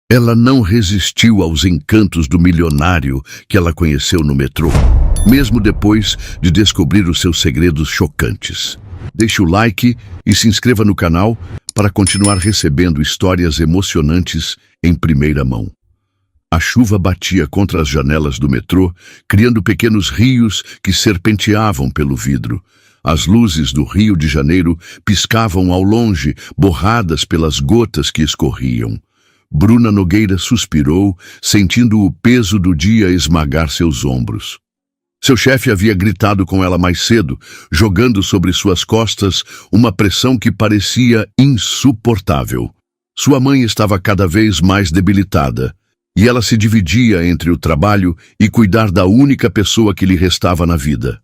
Ela não resistiu aos encantos do milionário que ela conheceu no metrô, mesmo depois de descobrir os seus segredos chocantes. Deixe o like e se inscreva no canal para continuar recebendo histórias emocionantes em primeira mão. A chuva batia contra as janelas do metrô, criando pequenos rios que serpenteavam pelo vidro. As luzes do Rio de Janeiro piscavam ao longe, borradas pelas gotas que escorriam. Bruna Nogueira suspirou, sentindo o peso do dia esmagar seus ombros. Seu chefe havia gritado com ela mais cedo, jogando sobre suas costas uma pressão que parecia insuportável. Sua mãe estava cada vez mais debilitada, e ela se dividia entre o trabalho e cuidar da única pessoa que lhe restava na vida.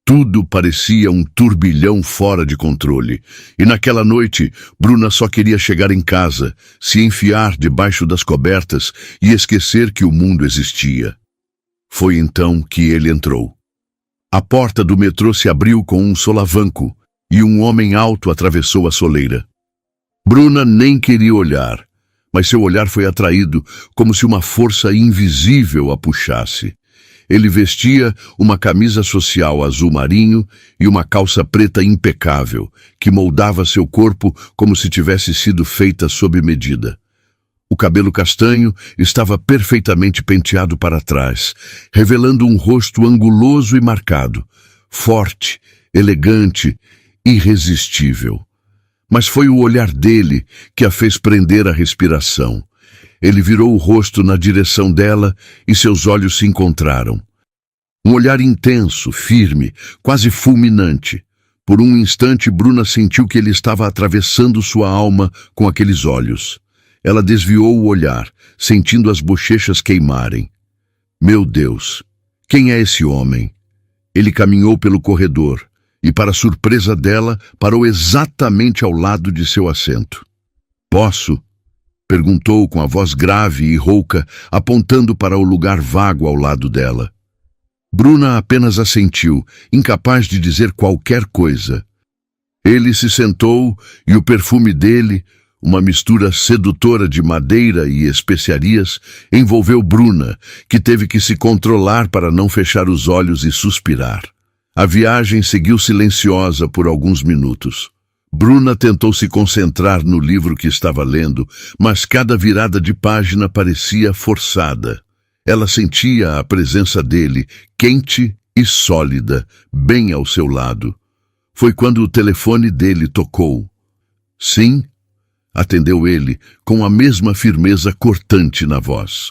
Tudo parecia um turbilhão fora de controle, e naquela noite, Bruna só queria chegar em casa, se enfiar debaixo das cobertas e esquecer que o mundo existia. Foi então que ele entrou. A porta do metrô se abriu com um solavanco, e um homem alto atravessou a soleira. Bruna nem queria olhar, mas seu olhar foi atraído como se uma força invisível a puxasse. Ele vestia uma camisa social azul marinho e uma calça preta impecável, que moldava seu corpo como se tivesse sido feita sob medida. O cabelo castanho estava perfeitamente penteado para trás, revelando um rosto anguloso e marcado, forte, elegante, irresistível. Mas foi o olhar dele que a fez prender a respiração. Ele virou o rosto na direção dela e seus olhos se encontraram. Um olhar intenso, firme, quase fulminante. Por um instante, Bruna sentiu que ele estava atravessando sua alma com aqueles olhos. Ela desviou o olhar, sentindo as bochechas queimarem. Meu Deus, quem é esse homem? Ele caminhou pelo corredor e, para surpresa dela, parou exatamente ao lado de seu assento. Posso? Perguntou com a voz grave e rouca, apontando para o lugar vago ao lado dela. Bruna apenas assentiu, incapaz de dizer qualquer coisa. Ele se sentou e o perfume dele, uma mistura sedutora de madeira e especiarias, envolveu Bruna, que teve que se controlar para não fechar os olhos e suspirar. A viagem seguiu silenciosa por alguns minutos. Bruna tentou se concentrar no livro que estava lendo, mas cada virada de página parecia forçada. Ela sentia a presença dele, quente e sólida, bem ao seu lado. Foi quando o telefone dele tocou. Sim, atendeu ele, com a mesma firmeza cortante na voz.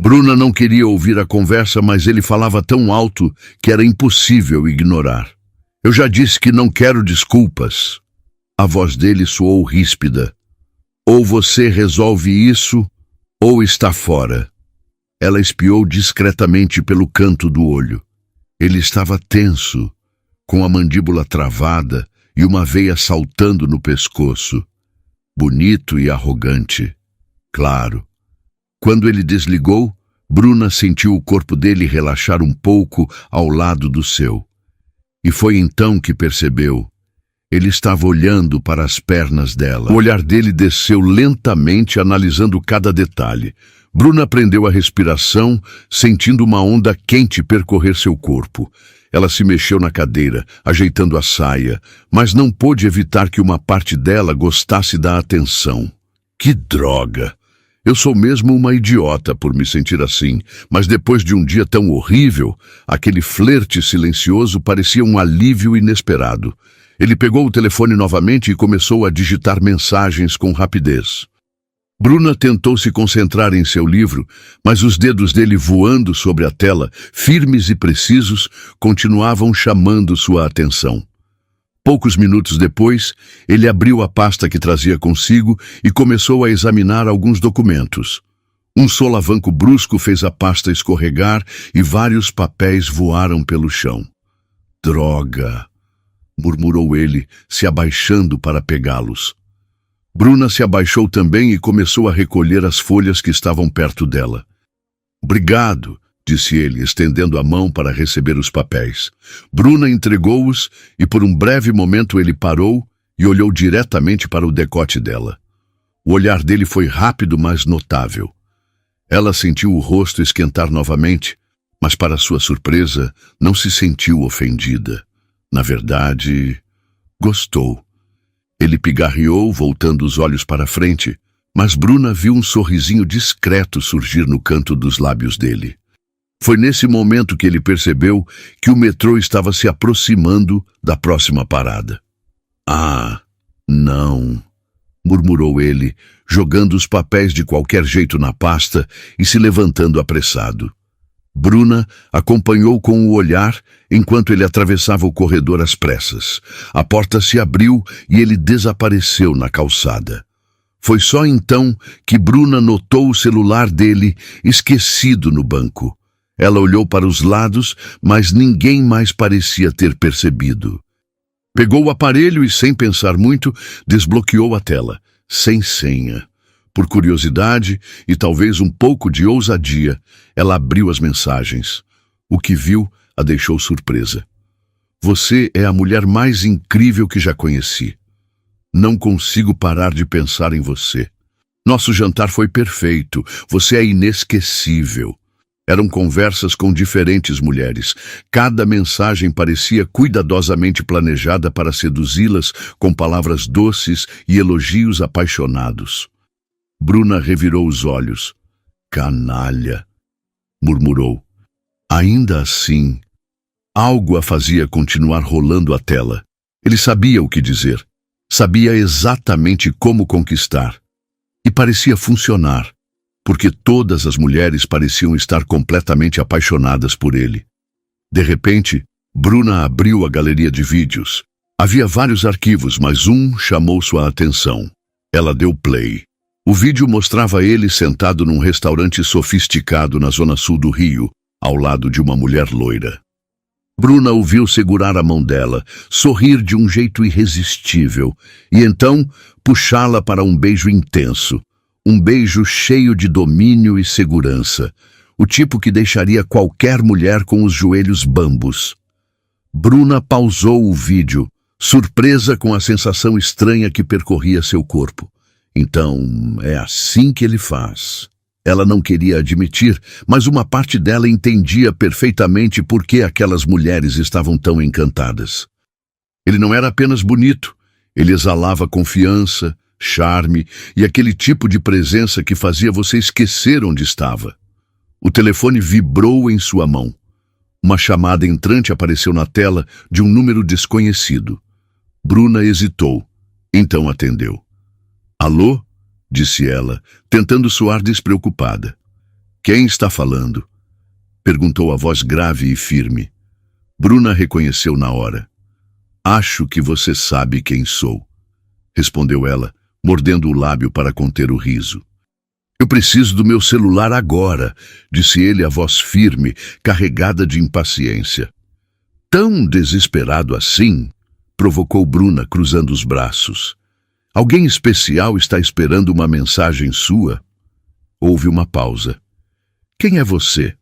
Bruna não queria ouvir a conversa, mas ele falava tão alto que era impossível ignorar. Eu já disse que não quero desculpas. A voz dele soou ríspida. Ou você resolve isso, ou está fora. Ela espiou discretamente pelo canto do olho. Ele estava tenso, com a mandíbula travada e uma veia saltando no pescoço. Bonito e arrogante. Claro. Quando ele desligou, Bruna sentiu o corpo dele relaxar um pouco ao lado do seu. E foi então que percebeu. Ele estava olhando para as pernas dela. O olhar dele desceu lentamente, analisando cada detalhe. Bruna prendeu a respiração, sentindo uma onda quente percorrer seu corpo. Ela se mexeu na cadeira, ajeitando a saia, mas não pôde evitar que uma parte dela gostasse da atenção. Que droga! Eu sou mesmo uma idiota por me sentir assim, mas depois de um dia tão horrível, aquele flerte silencioso parecia um alívio inesperado. Ele pegou o telefone novamente e começou a digitar mensagens com rapidez. Bruna tentou se concentrar em seu livro, mas os dedos dele voando sobre a tela, firmes e precisos, continuavam chamando sua atenção. Poucos minutos depois, ele abriu a pasta que trazia consigo e começou a examinar alguns documentos. Um solavanco brusco fez a pasta escorregar e vários papéis voaram pelo chão. Droga! Murmurou ele, se abaixando para pegá-los. Bruna se abaixou também e começou a recolher as folhas que estavam perto dela. Obrigado, disse ele, estendendo a mão para receber os papéis. Bruna entregou-os e por um breve momento ele parou e olhou diretamente para o decote dela. O olhar dele foi rápido, mas notável. Ela sentiu o rosto esquentar novamente, mas para sua surpresa, não se sentiu ofendida. Na verdade, gostou. Ele pigarreou, voltando os olhos para frente, mas Bruna viu um sorrisinho discreto surgir no canto dos lábios dele. Foi nesse momento que ele percebeu que o metrô estava se aproximando da próxima parada. Ah, não, murmurou ele, jogando os papéis de qualquer jeito na pasta e se levantando apressado. Bruna acompanhou com o olhar enquanto ele atravessava o corredor às pressas. A porta se abriu e ele desapareceu na calçada. Foi só então que Bruna notou o celular dele esquecido no banco. Ela olhou para os lados, mas ninguém mais parecia ter percebido. Pegou o aparelho e, sem pensar muito, desbloqueou a tela, sem senha. Por curiosidade e talvez um pouco de ousadia, ela abriu as mensagens. O que viu a deixou surpresa. Você é a mulher mais incrível que já conheci. Não consigo parar de pensar em você. Nosso jantar foi perfeito. Você é inesquecível. Eram conversas com diferentes mulheres. Cada mensagem parecia cuidadosamente planejada para seduzi-las com palavras doces e elogios apaixonados. Bruna revirou os olhos. Canalha, murmurou. Ainda assim, algo a fazia continuar rolando a tela. Ele sabia o que dizer. Sabia exatamente como conquistar. E parecia funcionar, porque todas as mulheres pareciam estar completamente apaixonadas por ele. De repente, Bruna abriu a galeria de vídeos. Havia vários arquivos, mas um chamou sua atenção. Ela deu play. O vídeo mostrava ele sentado num restaurante sofisticado na zona sul do Rio, ao lado de uma mulher loira. Bruna o viu segurar a mão dela, sorrir de um jeito irresistível, e então puxá-la para um beijo intenso. Um beijo cheio de domínio e segurança, o tipo que deixaria qualquer mulher com os joelhos bambos. Bruna pausou o vídeo, surpresa com a sensação estranha que percorria seu corpo. Então, é assim que ele faz. Ela não queria admitir, mas uma parte dela entendia perfeitamente por que aquelas mulheres estavam tão encantadas. Ele não era apenas bonito, ele exalava confiança, charme e aquele tipo de presença que fazia você esquecer onde estava. O telefone vibrou em sua mão. Uma chamada entrante apareceu na tela de um número desconhecido. Bruna hesitou, então atendeu. Alô? Disse ela, tentando soar despreocupada. Quem está falando? Perguntou a voz grave e firme. Bruna reconheceu na hora. Acho que você sabe quem sou, respondeu ela, mordendo o lábio para conter o riso. Eu preciso do meu celular agora, disse ele, a voz firme, carregada de impaciência. Tão desesperado assim? Provocou Bruna, cruzando os braços. Alguém especial está esperando uma mensagem sua? Houve uma pausa. Quem é você?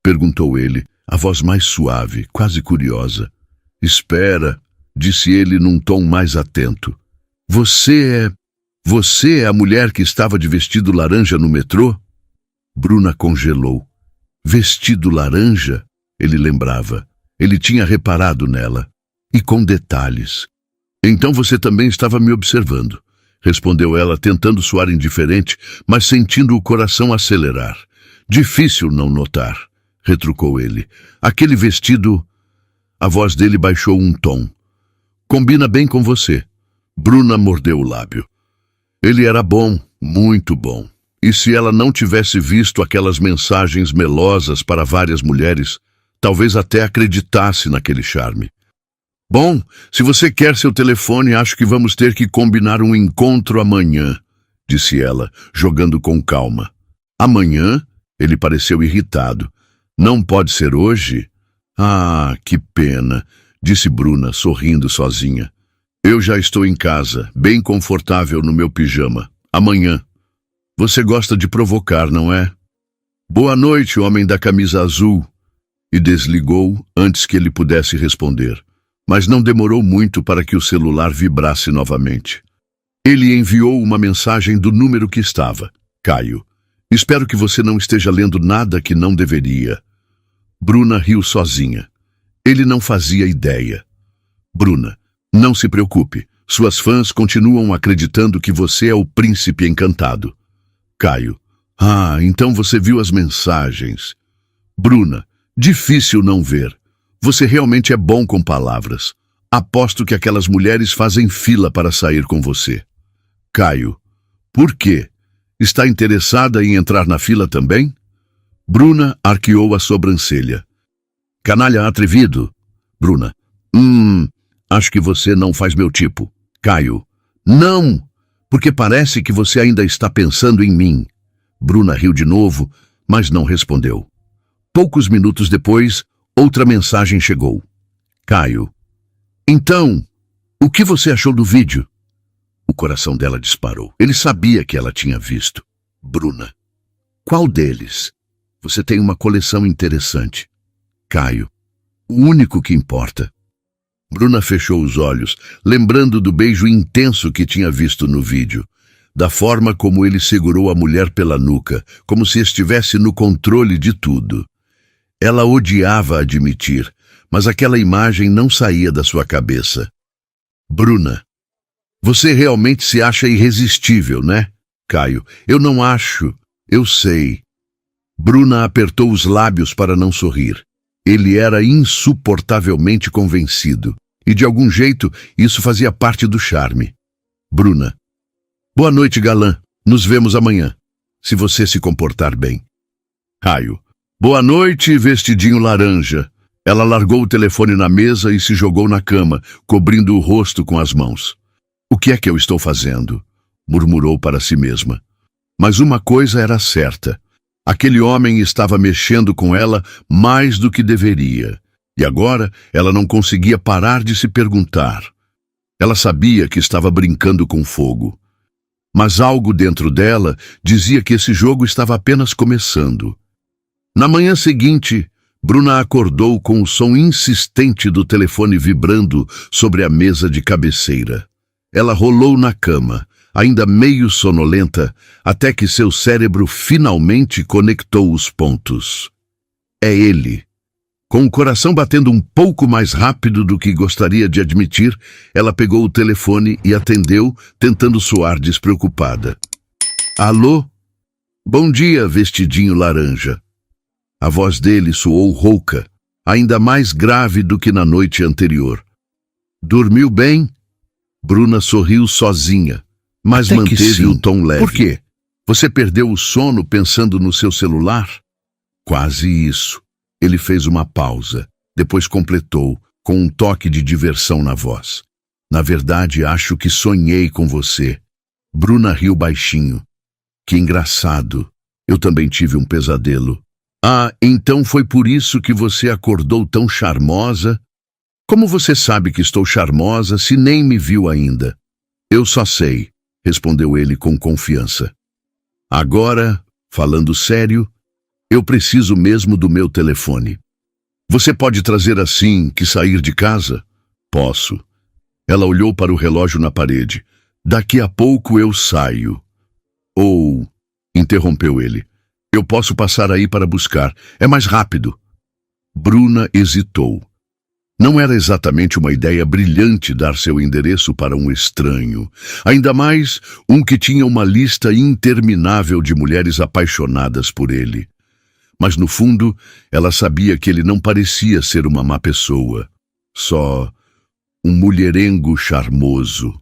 Perguntou ele, a voz mais suave, quase curiosa. Espera, disse ele num tom mais atento. Você é a mulher que estava de vestido laranja no metrô? Bruna congelou. Vestido laranja? Ele lembrava. Ele tinha reparado nela. E com detalhes. Então você também estava me observando, respondeu ela, tentando soar indiferente, mas sentindo o coração acelerar. Difícil não notar, retrucou ele. Aquele vestido... A voz dele baixou um tom. Combina bem com você. Bruna mordeu o lábio. Ele era bom, muito bom. E se ela não tivesse visto aquelas mensagens melosas para várias mulheres, talvez até acreditasse naquele charme. Bom, se você quer seu telefone, acho que vamos ter que combinar um encontro amanhã, disse ela, jogando com calma. Amanhã? Ele pareceu irritado. Não pode ser hoje? Ah, que pena, disse Bruna, sorrindo sozinha. Eu já estou em casa, bem confortável no meu pijama. Amanhã. Você gosta de provocar, não é? Boa noite, homem da camisa azul. E desligou antes que ele pudesse responder. Mas não demorou muito para que o celular vibrasse novamente. Ele enviou uma mensagem do número que estava. Caio, espero que você não esteja lendo nada que não deveria. Bruna riu sozinha. Ele não fazia ideia. Bruna, não se preocupe. Suas fãs continuam acreditando que você é o príncipe encantado. Caio, então você viu as mensagens. Bruna, difícil não ver. Você realmente é bom com palavras. Aposto que aquelas mulheres fazem fila para sair com você. Caio, por quê? Está interessada em entrar na fila também? Bruna arqueou a sobrancelha. Canalha atrevido. Bruna, acho que você não faz meu tipo. Caio, não, porque parece que você ainda está pensando em mim. Bruna riu de novo, mas não respondeu. Poucos minutos depois, outra mensagem chegou. Caio, então, o que você achou do vídeo? O coração dela disparou. Ele sabia que ela tinha visto. Bruna, qual deles? Você tem uma coleção interessante. Caio, o único que importa. Bruna fechou os olhos, lembrando do beijo intenso que tinha visto no vídeo, da forma como ele segurou a mulher pela nuca, como se estivesse no controle de tudo. Ela odiava admitir, mas aquela imagem não saía da sua cabeça. Bruna, você realmente se acha irresistível, né? Caio, eu não acho, eu sei. Bruna apertou os lábios para não sorrir. Ele era insuportavelmente convencido, e de algum jeito isso fazia parte do charme. Bruna, boa noite, galã. Nos vemos amanhã, se você se comportar bem. Caio, boa noite, vestidinho laranja. Ela largou o telefone na mesa e se jogou na cama, cobrindo o rosto com as mãos. O que é que eu estou fazendo? Murmurou para si mesma. Mas uma coisa era certa. Aquele homem estava mexendo com ela mais do que deveria. E agora ela não conseguia parar de se perguntar. Ela sabia que estava brincando com fogo. Mas algo dentro dela dizia que esse jogo estava apenas começando. Na manhã seguinte, Bruna acordou com o som insistente do telefone vibrando sobre a mesa de cabeceira. Ela rolou na cama, ainda meio sonolenta, até que seu cérebro finalmente conectou os pontos. É ele. Com o coração batendo um pouco mais rápido do que gostaria de admitir, ela pegou o telefone e atendeu, tentando soar despreocupada. Alô? Bom dia, vestidinho laranja. A voz dele soou rouca, ainda mais grave do que na noite anterior. Dormiu bem? Bruna sorriu sozinha, mas Até que manteve sim. o tom leve. Por quê? Você perdeu o sono pensando no seu celular? Quase isso. Ele fez uma pausa, depois completou, com um toque de diversão na voz. Na verdade, acho que sonhei com você. Bruna riu baixinho. Que engraçado. Eu também tive um pesadelo. Então foi por isso que você acordou tão charmosa? Como você sabe que estou charmosa se nem me viu ainda? Eu só sei, respondeu ele com confiança. Agora, falando sério, eu preciso mesmo do meu telefone. Você pode trazer assim que sair de casa? Posso. Ela olhou para o relógio na parede. Daqui a pouco eu saio. Interrompeu ele. Eu posso passar aí para buscar. É mais rápido. Bruna hesitou. Não era exatamente uma ideia brilhante dar seu endereço para um estranho, ainda mais um que tinha uma lista interminável de mulheres apaixonadas por ele. Mas no fundo, ela sabia que ele não parecia ser uma má pessoa, só um mulherengo charmoso.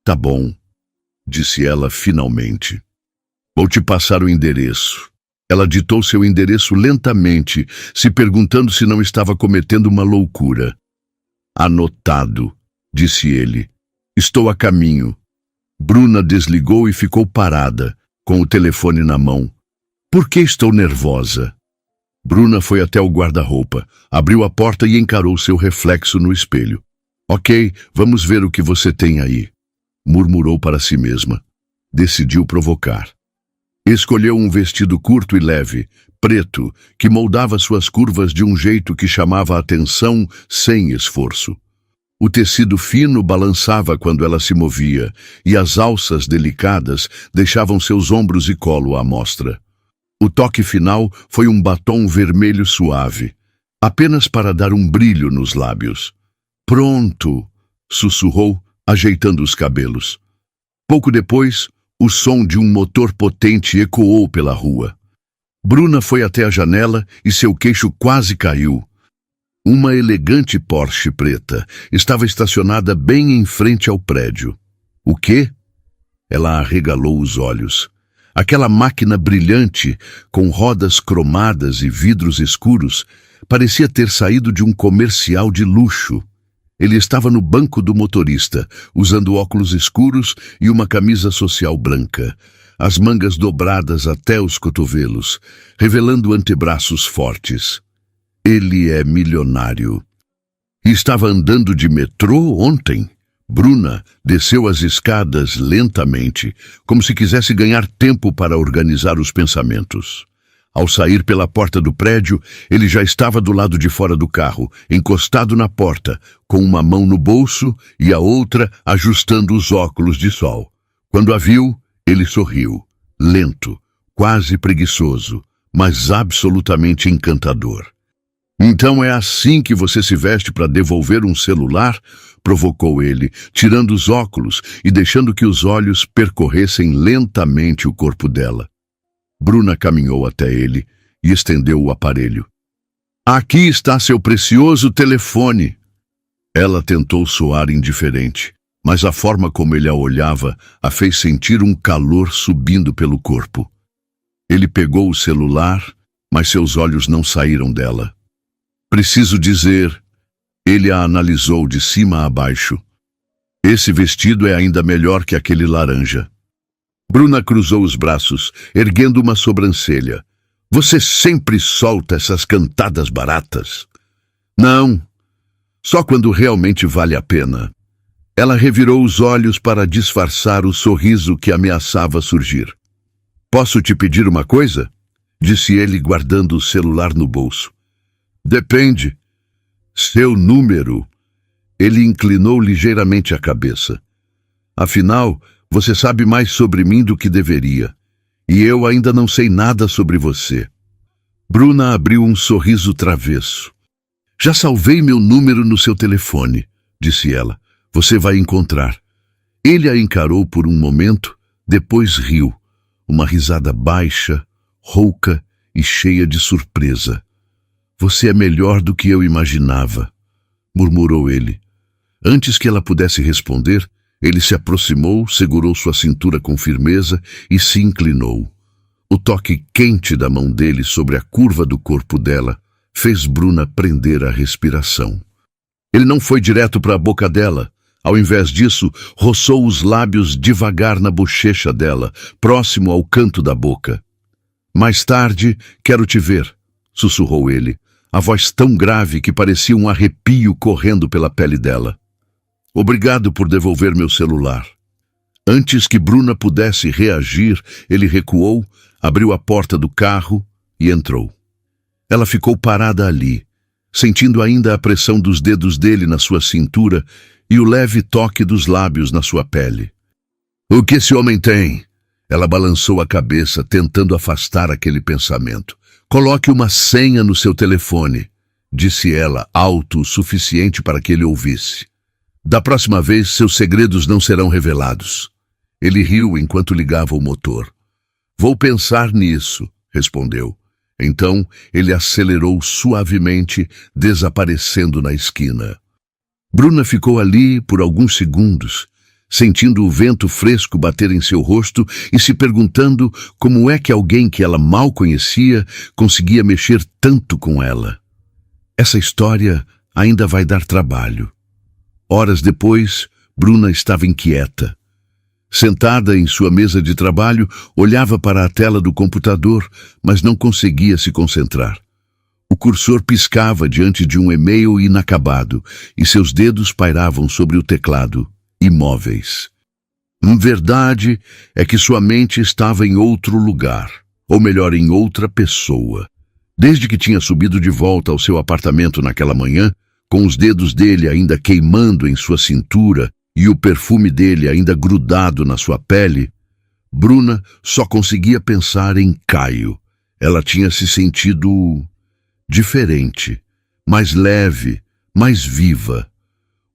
Tá bom, disse ela finalmente. Vou te passar o endereço. Ela ditou seu endereço lentamente, se perguntando se não estava cometendo uma loucura. Anotado, disse ele. Estou a caminho. Bruna desligou e ficou parada, com o telefone na mão. Por que estou nervosa? Bruna foi até o guarda-roupa, abriu a porta e encarou seu reflexo no espelho. Ok, vamos ver o que você tem aí, murmurou para si mesma. Decidiu provocar. Escolheu um vestido curto e leve, preto, que moldava suas curvas de um jeito que chamava a atenção sem esforço. O tecido fino balançava quando ela se movia, e as alças delicadas deixavam seus ombros e colo à mostra. O toque final foi um batom vermelho suave, apenas para dar um brilho nos lábios. "Pronto!" sussurrou, ajeitando os cabelos. Pouco depois, o som de um motor potente ecoou pela rua. Bruna foi até a janela e seu queixo quase caiu. Uma elegante Porsche preta estava estacionada bem em frente ao prédio. "O quê?" Ela arregalou os olhos. Aquela máquina brilhante, com rodas cromadas e vidros escuros, parecia ter saído de um comercial de luxo. Ele estava no banco do motorista, usando óculos escuros e uma camisa social branca, as mangas dobradas até os cotovelos, revelando antebraços fortes. Ele é milionário. Estava andando de metrô ontem. Bruna desceu as escadas lentamente, como se quisesse ganhar tempo para organizar os pensamentos. Ao sair pela porta do prédio, ele já estava do lado de fora do carro, encostado na porta, com uma mão no bolso e a outra ajustando os óculos de sol. Quando a viu, ele sorriu, lento, quase preguiçoso, mas absolutamente encantador. "Então é assim que você se veste para devolver um celular?" provocou ele, tirando os óculos e deixando que os olhos percorressem lentamente o corpo dela. Bruna caminhou até ele e estendeu o aparelho. "Aqui está seu precioso telefone." Ela tentou soar indiferente, mas a forma como ele a olhava a fez sentir um calor subindo pelo corpo. Ele pegou o celular, mas seus olhos não saíram dela. "Preciso dizer..." Ele a analisou de cima a baixo. "Esse vestido é ainda melhor que aquele laranja." Bruna cruzou os braços, erguendo uma sobrancelha. "Você sempre solta essas cantadas baratas." "Não, só quando realmente vale a pena." Ela revirou os olhos para disfarçar o sorriso que ameaçava surgir. "Posso te pedir uma coisa?" disse ele, guardando o celular no bolso. "Depende." "Seu número." Ele inclinou ligeiramente a cabeça. "Afinal, você sabe mais sobre mim do que deveria. E eu ainda não sei nada sobre você." Bruna abriu um sorriso travesso. "Já salvei meu número no seu telefone," disse ela. "Você vai encontrar." Ele a encarou por um momento, depois riu. Uma risada baixa, rouca e cheia de surpresa. "Você é melhor do que eu imaginava," murmurou ele. Antes que ela pudesse responder, ele se aproximou, segurou sua cintura com firmeza e se inclinou. O toque quente da mão dele sobre a curva do corpo dela fez Bruna prender a respiração. Ele não foi direto para a boca dela. Ao invés disso, roçou os lábios devagar na bochecha dela, próximo ao canto da boca. "Mais tarde, quero te ver," sussurrou ele, a voz tão grave que parecia um arrepio correndo pela pele dela. "Obrigado por devolver meu celular." Antes que Bruna pudesse reagir, ele recuou, abriu a porta do carro e entrou. Ela ficou parada ali, sentindo ainda a pressão dos dedos dele na sua cintura e o leve toque dos lábios na sua pele. "O que esse homem tem?" Ela balançou a cabeça, tentando afastar aquele pensamento. "Coloque uma senha no seu telefone," disse ela, alto o suficiente para que ele ouvisse. "Da próxima vez, seus segredos não serão revelados." Ele riu enquanto ligava o motor. "Vou pensar nisso," respondeu. Então, ele acelerou suavemente, desaparecendo na esquina. Bruna ficou ali por alguns segundos, sentindo o vento fresco bater em seu rosto e se perguntando como é que alguém que ela mal conhecia conseguia mexer tanto com ela. Essa história ainda vai dar trabalho. Horas depois, Bruna estava inquieta. Sentada em sua mesa de trabalho, olhava para a tela do computador, mas não conseguia se concentrar. O cursor piscava diante de um e-mail inacabado e seus dedos pairavam sobre o teclado, imóveis. Verdade é que sua mente estava em outro lugar, ou melhor, em outra pessoa. Desde que tinha subido de volta ao seu apartamento naquela manhã, com os dedos dele ainda queimando em sua cintura e o perfume dele ainda grudado na sua pele, Bruna só conseguia pensar em Caio. Ela tinha se sentido diferente, mais leve, mais viva.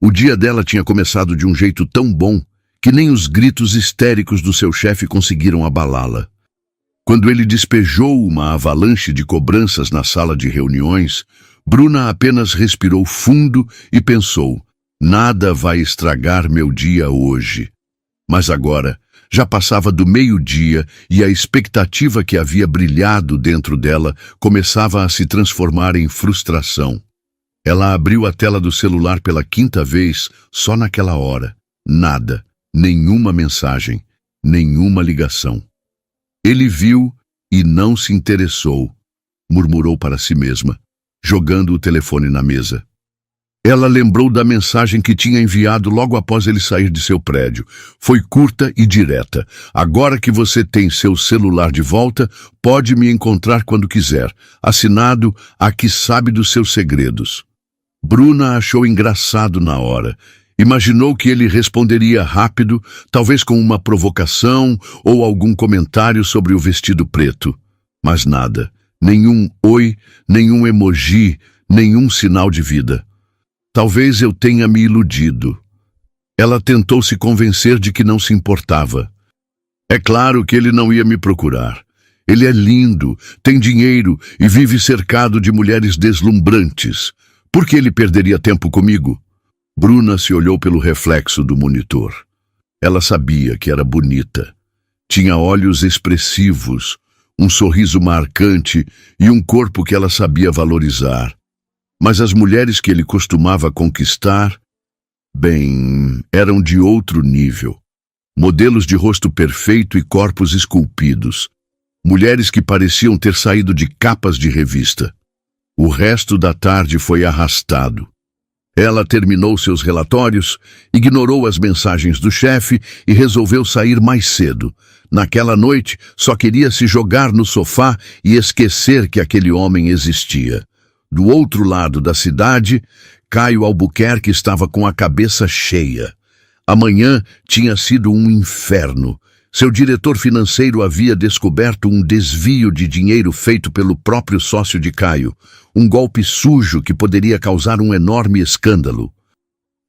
O dia dela tinha começado de um jeito tão bom que nem os gritos histéricos do seu chefe conseguiram abalá-la. Quando ele despejou uma avalanche de cobranças na sala de reuniões, Bruna apenas respirou fundo e pensou: nada vai estragar meu dia hoje. Mas agora, já passava do meio-dia e a expectativa que havia brilhado dentro dela começava a se transformar em frustração. Ela abriu a tela do celular pela 5ª vez só naquela hora. Nada, nenhuma mensagem, nenhuma ligação. Ele viu e não se interessou, murmurou para si mesma, jogando o telefone na mesa. Ela lembrou da mensagem que tinha enviado logo após ele sair de seu prédio. Foi curta e direta. Agora que você tem seu celular de volta, pode me encontrar quando quiser. Assinado, a que sabe dos seus segredos. Bruna achou engraçado na hora. Imaginou que ele responderia rápido, talvez com uma provocação ou algum comentário sobre o vestido preto. Mas nada. Nenhum oi, nenhum emoji, nenhum sinal de vida. Talvez eu tenha me iludido. Ela tentou se convencer de que não se importava. É claro que ele não ia me procurar. Ele é lindo, tem dinheiro e vive cercado de mulheres deslumbrantes. Por que ele perderia tempo comigo? Bruna se olhou pelo reflexo do monitor. Ela sabia que era bonita. Tinha olhos expressivos, um sorriso marcante e um corpo que ela sabia valorizar. Mas as mulheres que ele costumava conquistar, bem, eram de outro nível. Modelos de rosto perfeito e corpos esculpidos. Mulheres que pareciam ter saído de capas de revista. O resto da tarde foi arrastado. Ela terminou seus relatórios, ignorou as mensagens do chefe e resolveu sair mais cedo. Naquela noite, só queria se jogar no sofá e esquecer que aquele homem existia. Do outro lado da cidade, Caio Albuquerque estava com a cabeça cheia. Amanhã tinha sido um inferno. Seu diretor financeiro havia descoberto um desvio de dinheiro feito pelo próprio sócio de Caio, um golpe sujo que poderia causar um enorme escândalo.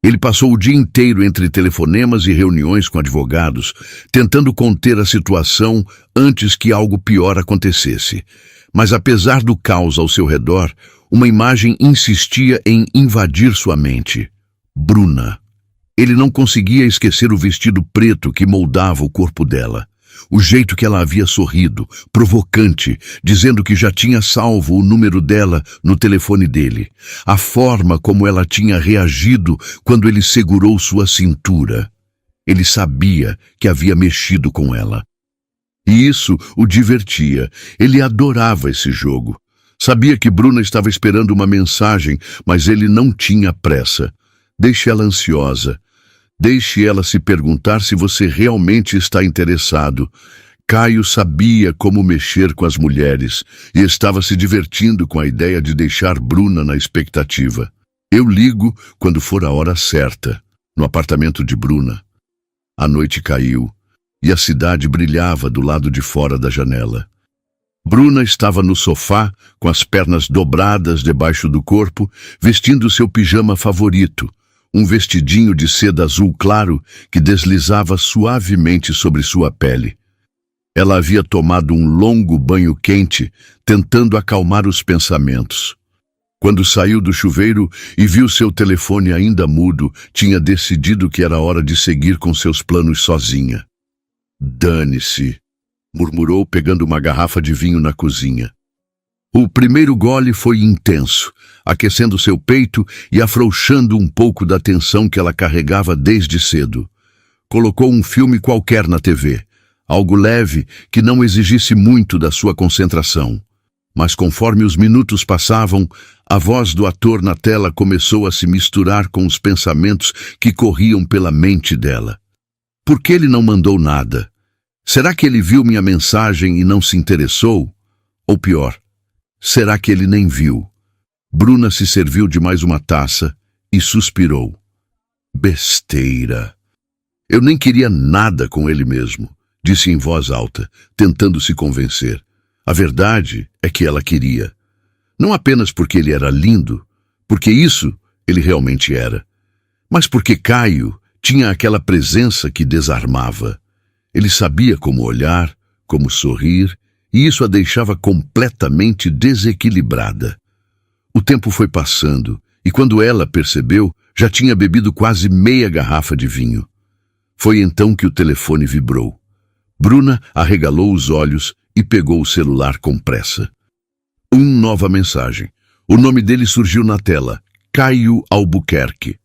Ele passou o dia inteiro entre telefonemas e reuniões com advogados, tentando conter a situação antes que algo pior acontecesse. Mas apesar do caos ao seu redor, uma imagem insistia em invadir sua mente. Bruna. Ele não conseguia esquecer o vestido preto que moldava o corpo dela. O jeito que ela havia sorrido, provocante, dizendo que já tinha salvo o número dela no telefone dele. A forma como ela tinha reagido quando ele segurou sua cintura. Ele sabia que havia mexido com ela. E isso o divertia. Ele adorava esse jogo. Sabia que Bruna estava esperando uma mensagem, mas ele não tinha pressa. Deixe ela ansiosa. Deixe ela se perguntar se você realmente está interessado. Caio sabia como mexer com as mulheres e estava se divertindo com a ideia de deixar Bruna na expectativa. Eu ligo quando for a hora certa, no apartamento de Bruna. A noite caiu e a cidade brilhava do lado de fora da janela. Bruna estava no sofá, com as pernas dobradas debaixo do corpo, vestindo seu pijama favorito, um vestidinho de seda azul claro que deslizava suavemente sobre sua pele. Ela havia tomado um longo banho quente, tentando acalmar os pensamentos. Quando saiu do chuveiro e viu seu telefone ainda mudo, tinha decidido que era hora de seguir com seus planos sozinha. Dane-se, murmurou pegando uma garrafa de vinho na cozinha. O primeiro gole foi intenso, aquecendo seu peito e afrouxando um pouco da tensão que ela carregava desde cedo. Colocou um filme qualquer na TV, algo leve que não exigisse muito da sua concentração. Mas conforme os minutos passavam, a voz do ator na tela começou a se misturar com os pensamentos que corriam pela mente dela. Por que ele não mandou nada? Será que ele viu minha mensagem e não se interessou? Ou pior, será que ele nem viu? Bruna se serviu de mais uma taça e suspirou. Besteira. Eu nem queria nada com ele mesmo, disse em voz alta, tentando se convencer. A verdade é que ela queria. Não apenas porque ele era lindo, porque isso ele realmente era, mas porque Caio tinha aquela presença que desarmava. Ele sabia como olhar, como sorrir, e isso a deixava completamente desequilibrada. O tempo foi passando, e quando ela percebeu, já tinha bebido quase meia garrafa de vinho. Foi então que o telefone vibrou. Bruna arregalou os olhos e pegou o celular com pressa. Nova mensagem. O nome dele surgiu na tela. Caio Albuquerque.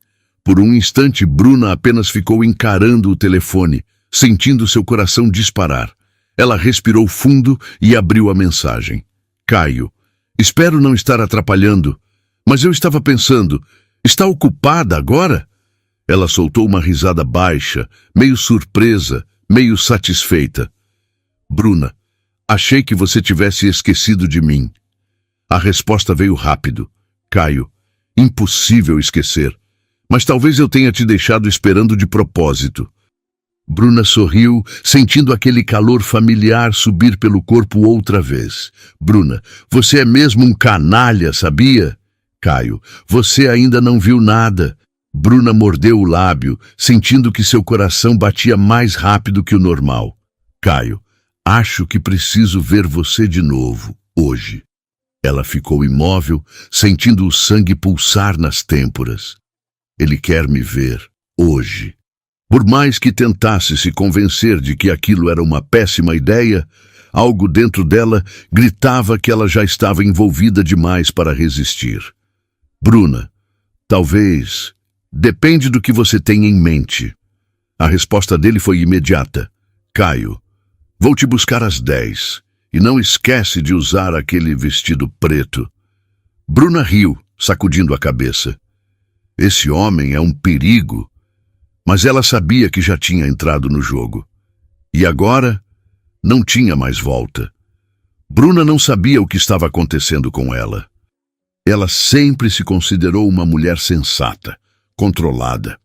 Por um instante, Bruna apenas ficou encarando o telefone, sentindo seu coração disparar. Ela respirou fundo e abriu a mensagem. Caio, espero não estar atrapalhando, mas eu estava pensando, está ocupada agora? Ela soltou uma risada baixa, meio surpresa, meio satisfeita. Bruna, achei que você tivesse esquecido de mim. A resposta veio rápido. Caio, impossível esquecer. Mas talvez eu tenha te deixado esperando de propósito. Bruna sorriu, sentindo aquele calor familiar subir pelo corpo outra vez. Bruna, você é mesmo um canalha, sabia? Caio, você ainda não viu nada. Bruna mordeu o lábio, sentindo que seu coração batia mais rápido que o normal. Caio, acho que preciso ver você de novo, hoje. Ela ficou imóvel, sentindo o sangue pulsar nas têmporas. Ele quer me ver, hoje. Por mais que tentasse se convencer de que aquilo era uma péssima ideia, algo dentro dela gritava que ela já estava envolvida demais para resistir. Bruna, talvez... Depende do que você tem em mente. A resposta dele foi imediata. Caio, vou te buscar às 10. E não esquece de usar aquele vestido preto. Bruna riu, sacudindo a cabeça. Esse homem é um perigo. Mas ela sabia que já tinha entrado no jogo. E agora, não tinha mais volta. Bruna não sabia o que estava acontecendo com ela. Ela sempre se considerou uma mulher sensata, controlada.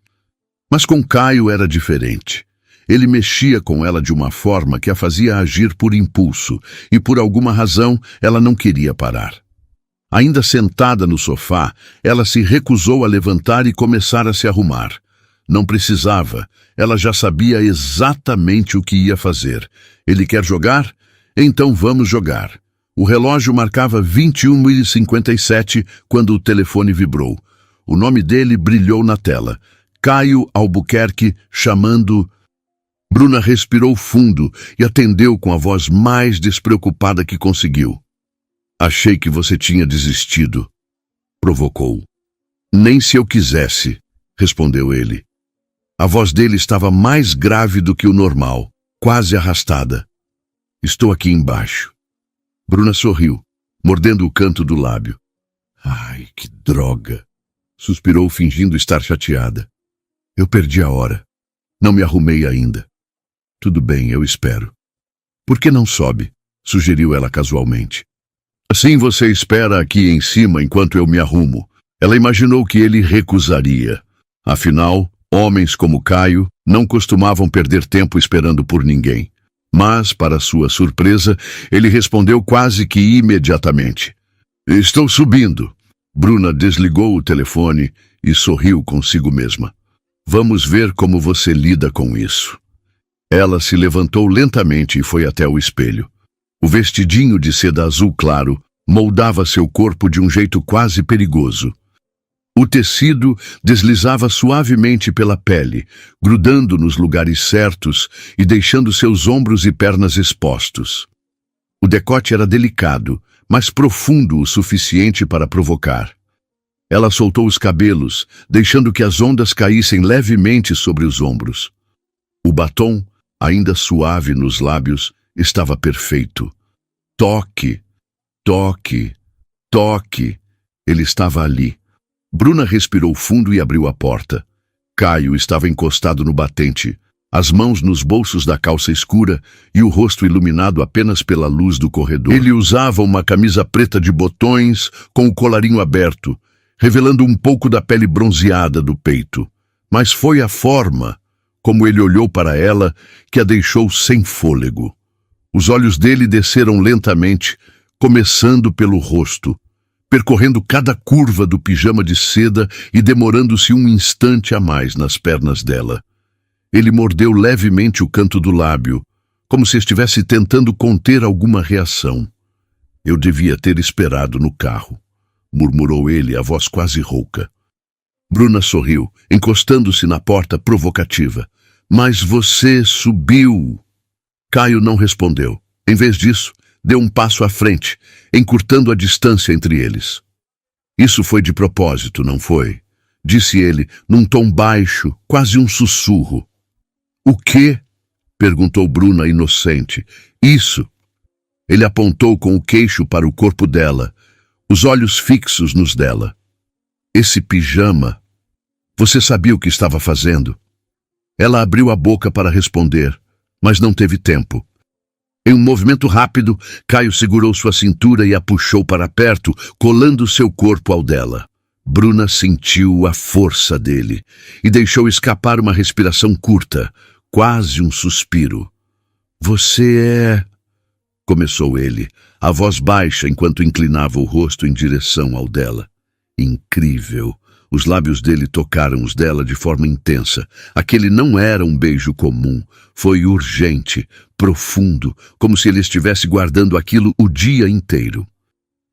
Mas com Caio era diferente. Ele mexia com ela de uma forma que a fazia agir por impulso, e por alguma razão ela não queria parar. Ainda sentada no sofá, ela se recusou a levantar e começar a se arrumar. Não precisava, ela já sabia exatamente o que ia fazer. Ele quer jogar? Então vamos jogar. O relógio marcava 21h57 quando o telefone vibrou. O nome dele brilhou na tela. Caio Albuquerque chamando... Bruna respirou fundo e atendeu com a voz mais despreocupada que conseguiu. Achei que você tinha desistido. Provocou. Nem se eu quisesse, respondeu ele. A voz dele estava mais grave do que o normal, quase arrastada. Estou aqui embaixo. Bruna sorriu, mordendo o canto do lábio. Ai, que droga! Suspirou, fingindo estar chateada. Eu perdi a hora. Não me arrumei ainda. Tudo bem, eu espero. Por que não sobe? Sugeriu ela casualmente. Assim você espera aqui em cima enquanto eu me arrumo. Ela imaginou que ele recusaria. Afinal, homens como Caio não costumavam perder tempo esperando por ninguém. Mas, para sua surpresa, ele respondeu quase que imediatamente. Estou subindo. Bruna desligou o telefone e sorriu consigo mesma. Vamos ver como você lida com isso. Ela se levantou lentamente e foi até o espelho. O vestidinho de seda azul claro moldava seu corpo de um jeito quase perigoso. O tecido deslizava suavemente pela pele, grudando nos lugares certos e deixando seus ombros e pernas expostos. O decote era delicado, mas profundo o suficiente para provocar. Ela soltou os cabelos, deixando que as ondas caíssem levemente sobre os ombros. O batom, ainda suave nos lábios, estava perfeito. Toque, toque, toque. Ele estava ali. Bruna respirou fundo e abriu a porta. Caio estava encostado no batente, as mãos nos bolsos da calça escura e o rosto iluminado apenas pela luz do corredor. Ele usava uma camisa preta de botões com o colarinho aberto, revelando um pouco da pele bronzeada do peito. Mas foi a forma como ele olhou para ela que a deixou sem fôlego. Os olhos dele desceram lentamente, começando pelo rosto, percorrendo cada curva do pijama de seda e demorando-se um instante a mais nas pernas dela. Ele mordeu levemente o canto do lábio, como se estivesse tentando conter alguma reação. Eu devia ter esperado no carro, murmurou ele, a voz quase rouca. Bruna sorriu, encostando-se na porta provocativa. Mas você subiu. Caio não respondeu. Em vez disso, deu um passo à frente, encurtando a distância entre eles. Isso foi de propósito, não foi? Disse ele, num tom baixo, quase um sussurro. O quê? Perguntou Bruna, inocente. Isso. Ele apontou com o queixo para o corpo dela, os olhos fixos nos dela. Esse pijama. Você sabia o que estava fazendo? Ela abriu a boca para responder, mas não teve tempo. Em um movimento rápido, Caio segurou sua cintura e a puxou para perto, colando seu corpo ao dela. Bruna sentiu a força dele e deixou escapar uma respiração curta, quase um suspiro. Você é... Começou ele, a voz baixa enquanto inclinava o rosto em direção ao dela. Incrível. Os lábios dele tocaram os dela de forma intensa. Aquele não era um beijo comum. Foi urgente, profundo, como se ele estivesse guardando aquilo o dia inteiro.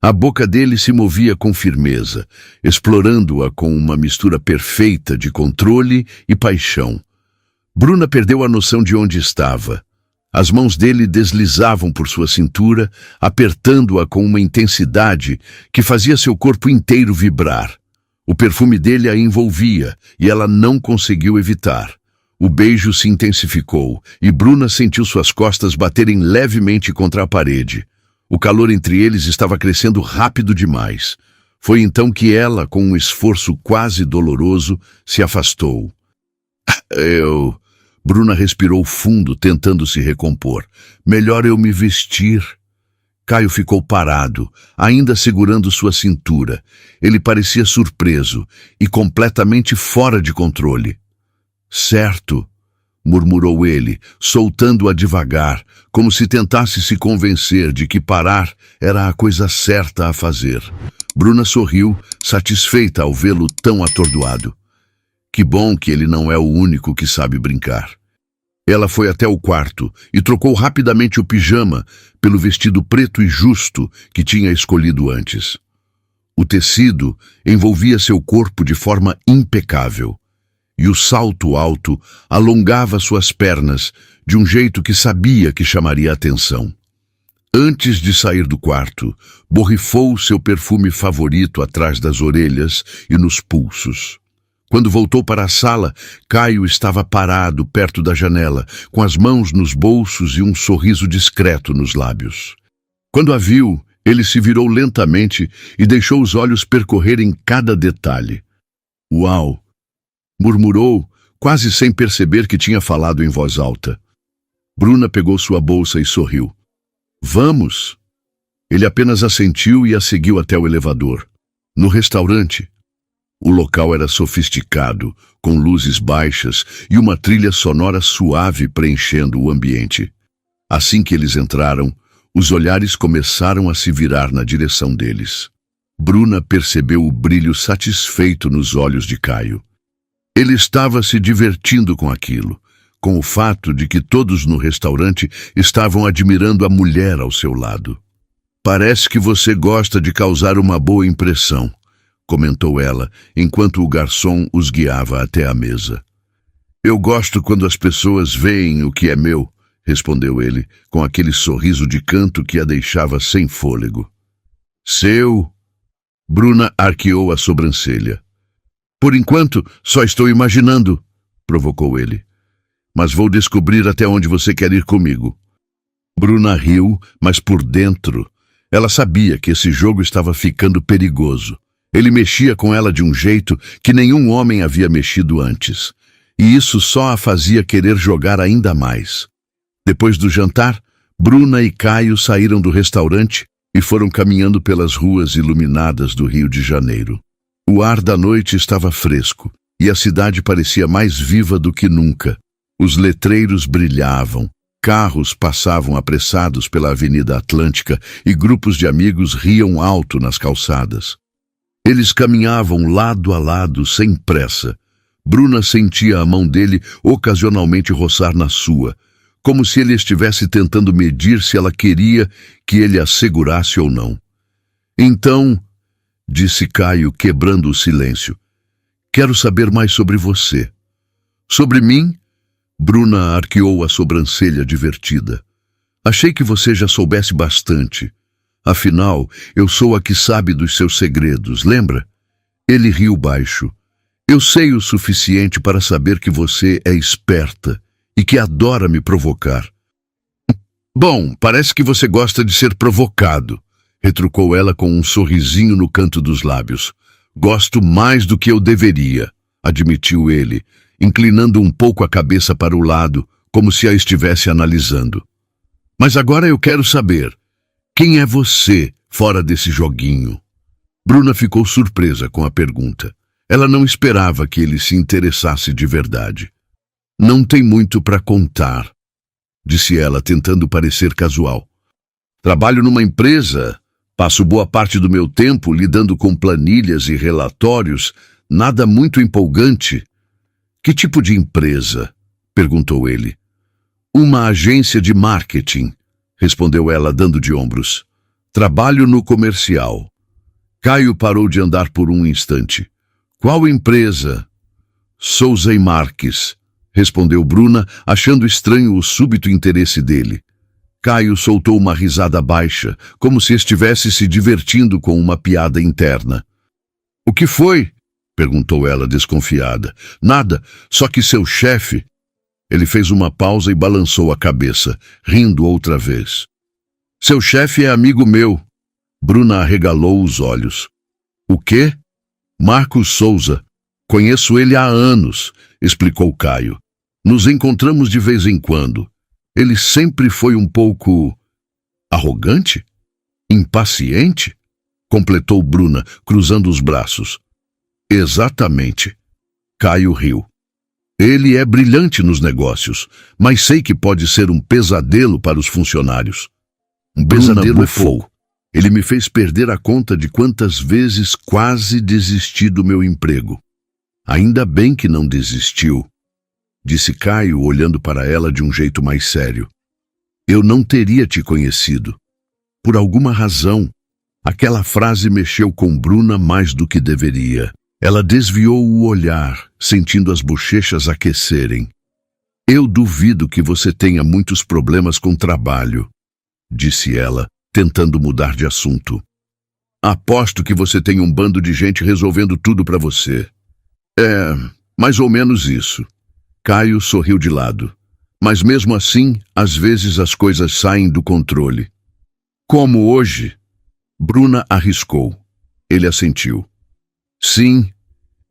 A boca dele se movia com firmeza, explorando-a com uma mistura perfeita de controle e paixão. Bruna perdeu a noção de onde estava. As mãos dele deslizavam por sua cintura, apertando-a com uma intensidade que fazia seu corpo inteiro vibrar. O perfume dele a envolvia e ela não conseguiu evitar. O beijo se intensificou e Bruna sentiu suas costas baterem levemente contra a parede. O calor entre eles estava crescendo rápido demais. Foi então que ela, com um esforço quase doloroso, se afastou. Bruna respirou fundo, tentando se recompor. Melhor eu me vestir. Caio ficou parado, ainda segurando sua cintura. Ele parecia surpreso e completamente fora de controle. Certo, murmurou ele, soltando-a devagar, como se tentasse se convencer de que parar era a coisa certa a fazer. Bruna sorriu, satisfeita ao vê-lo tão atordoado. Que bom que ele não é o único que sabe brincar. Ela foi até o quarto e trocou rapidamente o pijama pelo vestido preto e justo que tinha escolhido antes. O tecido envolvia seu corpo de forma impecável, e o salto alto alongava suas pernas de um jeito que sabia que chamaria atenção. Antes de sair do quarto, borrifou seu perfume favorito atrás das orelhas e nos pulsos. Quando voltou para a sala, Caio estava parado perto da janela, com as mãos nos bolsos e um sorriso discreto nos lábios. Quando a viu, ele se virou lentamente e deixou os olhos percorrerem cada detalhe. Uau! Murmurou, quase sem perceber que tinha falado em voz alta. Bruna pegou sua bolsa e sorriu. Vamos! Ele apenas assentiu e a seguiu até o elevador. No restaurante, o local era sofisticado, com luzes baixas e uma trilha sonora suave preenchendo o ambiente. Assim que eles entraram, os olhares começaram a se virar na direção deles. Bruna percebeu o brilho satisfeito nos olhos de Caio. Ele estava se divertindo com aquilo, com o fato de que todos no restaurante estavam admirando a mulher ao seu lado. Parece que você gosta de causar uma boa impressão, comentou ela, enquanto o garçom os guiava até a mesa. Eu gosto quando as pessoas veem o que é meu, respondeu ele, com aquele sorriso de canto que a deixava sem fôlego. Seu? Bruna arqueou a sobrancelha. Por enquanto, só estou imaginando, provocou ele. Mas vou descobrir até onde você quer ir comigo. Bruna riu, mas por dentro, ela sabia que esse jogo estava ficando perigoso. Ele mexia com ela de um jeito que nenhum homem havia mexido antes. e isso só a fazia querer jogar ainda mais. Depois do jantar, Bruna e Caio saíram do restaurante e foram caminhando pelas ruas iluminadas do Rio de Janeiro. O ar da noite estava fresco e a cidade parecia mais viva do que nunca. Os letreiros brilhavam, carros passavam apressados pela Avenida Atlântica e grupos de amigos riam alto nas calçadas. Eles caminhavam lado a lado, sem pressa. Bruna sentia a mão dele ocasionalmente roçar na sua, como se ele estivesse tentando medir se ela queria que ele a segurasse ou não. Então, disse Caio, quebrando o silêncio, quero saber mais sobre você. Sobre mim? Bruna arqueou a sobrancelha divertida. Achei que você já soubesse bastante. Afinal, eu sou a que sabe dos seus segredos, lembra? Ele riu baixo. Eu sei o suficiente para saber que você é esperta e que adora me provocar. Bom, parece que você gosta de ser provocado, retrucou ela com um sorrisinho no canto dos lábios. Gosto mais do que eu deveria, admitiu ele, inclinando um pouco a cabeça para o lado, como se a estivesse analisando. Mas agora eu quero saber, quem é você fora desse joguinho? Bruna ficou surpresa com a pergunta. Ela não esperava que ele se interessasse de verdade. Não tem muito para contar, disse ela, tentando parecer casual. Trabalho numa empresa, passo boa parte do meu tempo lidando com planilhas e relatórios, nada muito empolgante. Que tipo de empresa? Perguntou ele. Uma agência de marketing, respondeu ela, dando de ombros. Trabalho no comercial. Caio parou de andar por um instante. Qual empresa? Souza e Marques, respondeu Bruna, achando estranho o súbito interesse dele. Caio soltou uma risada baixa, como se estivesse se divertindo com uma piada interna. O que foi? Perguntou ela, desconfiada. Nada, só que seu chefe... Ele fez uma pausa e balançou a cabeça, rindo outra vez. Seu chefe é amigo meu. Bruna arregalou os olhos. O quê? Marcos Souza. Conheço ele há anos, explicou Caio. Nos encontramos de vez em quando. Ele sempre foi um pouco... arrogante? Impaciente? Completou Bruna, cruzando os braços. Exatamente. Caio riu. Ele é brilhante nos negócios, mas sei que pode ser um pesadelo para os funcionários. Um pesadelo é pouco. Ele me fez perder a conta de quantas vezes quase desisti do meu emprego. Ainda bem que não desistiu, disse Caio, olhando para ela de um jeito mais sério. Eu não teria te conhecido. Por alguma razão, aquela frase mexeu com Bruna mais do que deveria. Ela desviou o olhar, sentindo as bochechas aquecerem. Eu duvido que você tenha muitos problemas com trabalho, disse ela, tentando mudar de assunto. Aposto que você tem um bando de gente resolvendo tudo para você. É, mais ou menos isso. Caio sorriu de lado. Mas mesmo assim, às vezes as coisas saem do controle. Como hoje? Bruna arriscou. Ele assentiu. Sim,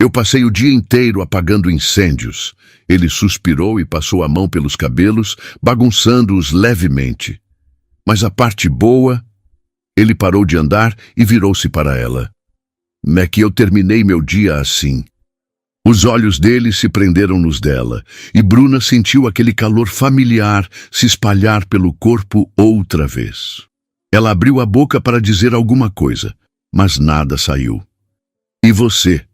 eu passei o dia inteiro apagando incêndios. Ele suspirou e passou a mão pelos cabelos, bagunçando-os levemente. Mas a parte boa... Ele parou de andar e virou-se para ela. É que eu terminei meu dia assim. Os olhos dele se prenderam nos dela, e Bruna sentiu aquele calor familiar se espalhar pelo corpo outra vez. Ela abriu a boca para dizer alguma coisa, mas nada saiu. E você?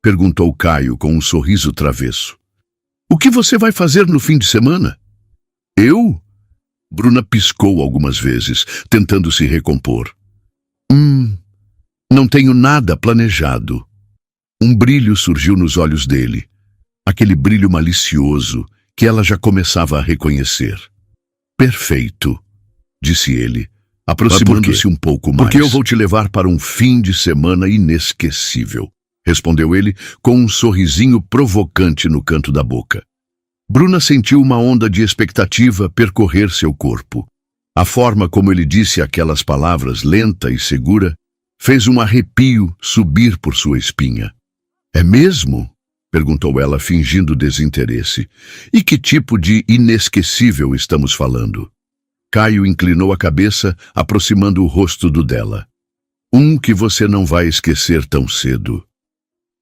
Perguntou Caio com um sorriso travesso. O que você vai fazer no fim de semana? Eu? Bruna piscou algumas vezes, tentando se recompor. Não tenho nada planejado. Um brilho surgiu nos olhos dele, aquele brilho malicioso que ela já começava a reconhecer. Perfeito, disse ele, aproximando-se um pouco mais. Porque eu vou te levar para um fim de semana inesquecível, respondeu ele com um sorrisinho provocante no canto da boca. Bruna sentiu uma onda de expectativa percorrer seu corpo. A forma como ele disse aquelas palavras lenta e segura fez um arrepio subir por sua espinha. É mesmo? Perguntou ela, fingindo desinteresse. E que tipo de inesquecível estamos falando? Caio inclinou a cabeça, aproximando o rosto do dela. Um que você não vai esquecer tão cedo,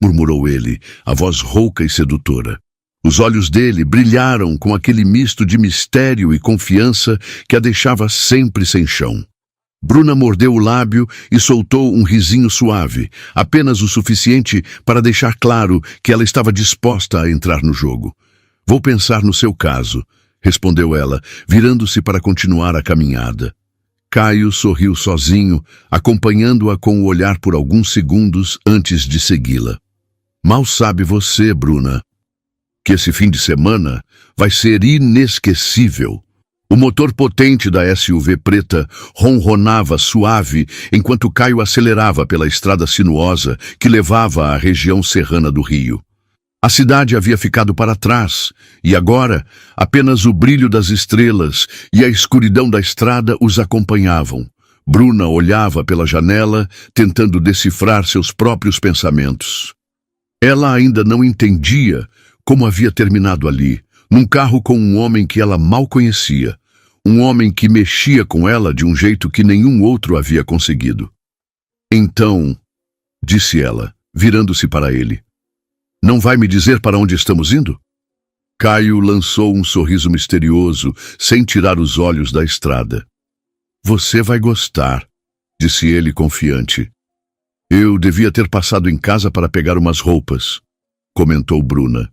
murmurou ele, a voz rouca e sedutora. Os olhos dele brilharam com aquele misto de mistério e confiança que a deixava sempre sem chão. Bruna mordeu o lábio e soltou um risinho suave, apenas o suficiente para deixar claro que ela estava disposta a entrar no jogo. Vou pensar no seu caso, respondeu ela, virando-se para continuar a caminhada. Caio sorriu sozinho, acompanhando-a com o olhar por alguns segundos antes de segui-la. Mal sabe você, Bruna, que esse fim de semana vai ser inesquecível. O motor potente da SUV preta ronronava suave enquanto Caio acelerava pela estrada sinuosa que levava à região serrana do Rio. A cidade havia ficado para trás, e agora apenas o brilho das estrelas e a escuridão da estrada os acompanhavam. Bruna olhava pela janela, tentando decifrar seus próprios pensamentos. Ela ainda não entendia como havia terminado ali, num carro com um homem que ela mal conhecia, um homem que mexia com ela de um jeito que nenhum outro havia conseguido. Então, disse ela, virando-se para ele, não vai me dizer para onde estamos indo? Caio lançou um sorriso misterioso, sem tirar os olhos da estrada. Você vai gostar, disse ele confiante. Eu devia ter passado em casa para pegar umas roupas, comentou Bruna.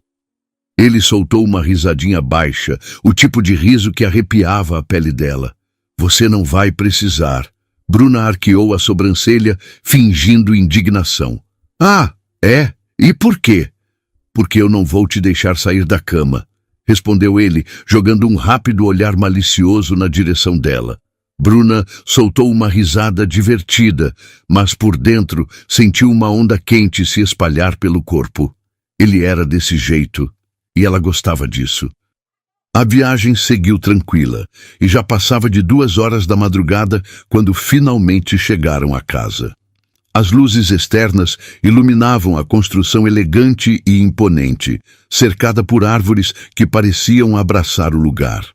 Ele soltou uma risadinha baixa, o tipo de riso que arrepiava a pele dela. Você não vai precisar. Bruna arqueou a sobrancelha, fingindo indignação. Ah, é? E por quê? Porque eu não vou te deixar sair da cama, respondeu ele, jogando um rápido olhar malicioso na direção dela. Bruna soltou uma risada divertida, mas por dentro sentiu uma onda quente se espalhar pelo corpo. Ele era desse jeito. E ela gostava disso. A viagem seguiu tranquila, e já passava de 2 horas da madrugada quando finalmente chegaram à casa. As luzes externas iluminavam a construção elegante e imponente, cercada por árvores que pareciam abraçar o lugar.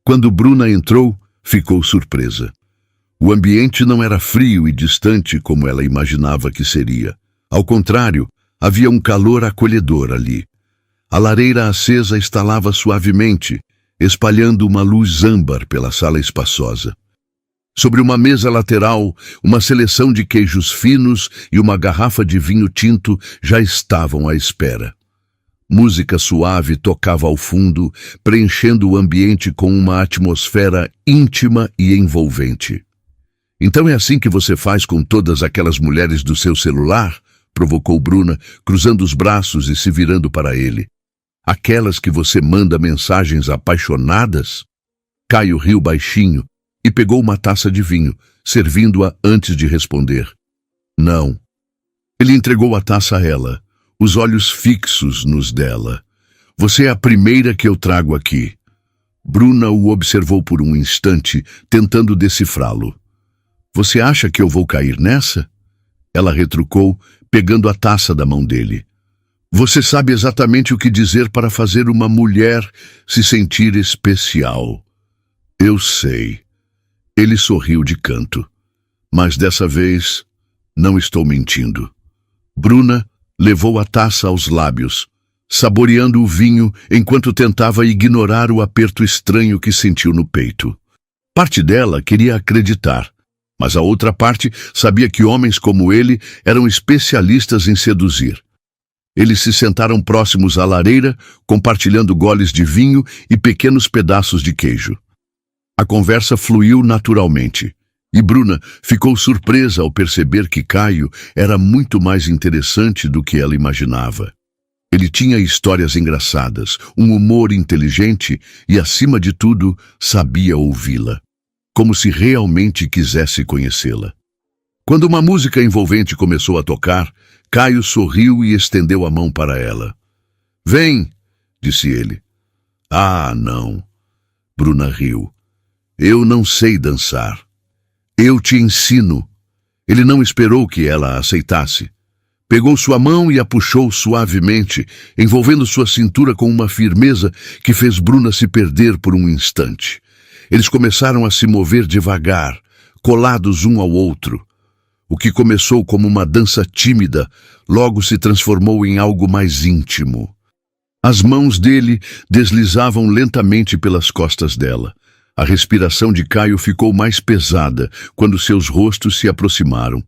Quando Bruna entrou, ficou surpresa. O ambiente não era frio e distante como ela imaginava que seria. Ao contrário, havia um calor acolhedor ali. A lareira acesa estalava suavemente, espalhando uma luz âmbar pela sala espaçosa. Sobre uma mesa lateral, uma seleção de queijos finos e uma garrafa de vinho tinto já estavam à espera. Música suave tocava ao fundo, preenchendo o ambiente com uma atmosfera íntima e envolvente. Então é assim que você faz com todas aquelas mulheres do seu celular? Provocou Bruna, cruzando os braços e se virando para ele. Aquelas que você manda mensagens apaixonadas? Caio riu baixinho e pegou uma taça de vinho, servindo-a antes de responder. Não. Ele entregou a taça a ela, os olhos fixos nos dela. Você é a primeira que eu trago aqui. Bruna o observou por um instante, tentando decifrá-lo. Você acha que eu vou cair nessa? Ela retrucou, pegando a taça da mão dele. Você sabe exatamente o que dizer para fazer uma mulher se sentir especial. Eu sei. Ele sorriu de canto. Mas dessa vez, não estou mentindo. Bruna levou a taça aos lábios, saboreando o vinho enquanto tentava ignorar o aperto estranho que sentiu no peito. Parte dela queria acreditar, mas a outra parte sabia que homens como ele eram especialistas em seduzir. Eles se sentaram próximos à lareira, compartilhando goles de vinho e pequenos pedaços de queijo. A conversa fluiu naturalmente, e Bruna ficou surpresa ao perceber que Caio era muito mais interessante do que ela imaginava. Ele tinha histórias engraçadas, um humor inteligente e, acima de tudo, sabia ouvi-la, como se realmente quisesse conhecê-la. Quando uma música envolvente começou a tocar, Caio sorriu e estendeu a mão para ela. Vem, disse ele. Ah, não. Bruna riu. Eu não sei dançar. Eu te ensino. Ele não esperou que ela aceitasse. Pegou sua mão e a puxou suavemente, envolvendo sua cintura com uma firmeza que fez Bruna se perder por um instante. Eles começaram a se mover devagar, colados um ao outro. O que começou como uma dança tímida, logo se transformou em algo mais íntimo. As mãos dele deslizavam lentamente pelas costas dela. A respiração de Caio ficou mais pesada quando seus rostos se aproximaram.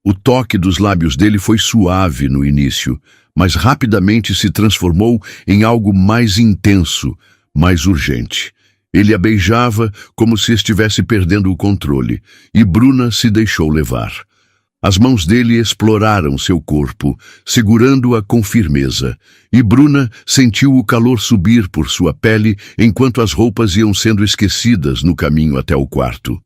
O toque dos lábios dele foi suave no início, mas rapidamente se transformou em algo mais intenso, mais urgente. Ele a beijava como se estivesse perdendo o controle, e Bruna se deixou levar. As mãos dele exploraram seu corpo, segurando-a com firmeza, e Bruna sentiu o calor subir por sua pele enquanto as roupas iam sendo esquecidas no caminho até o quarto.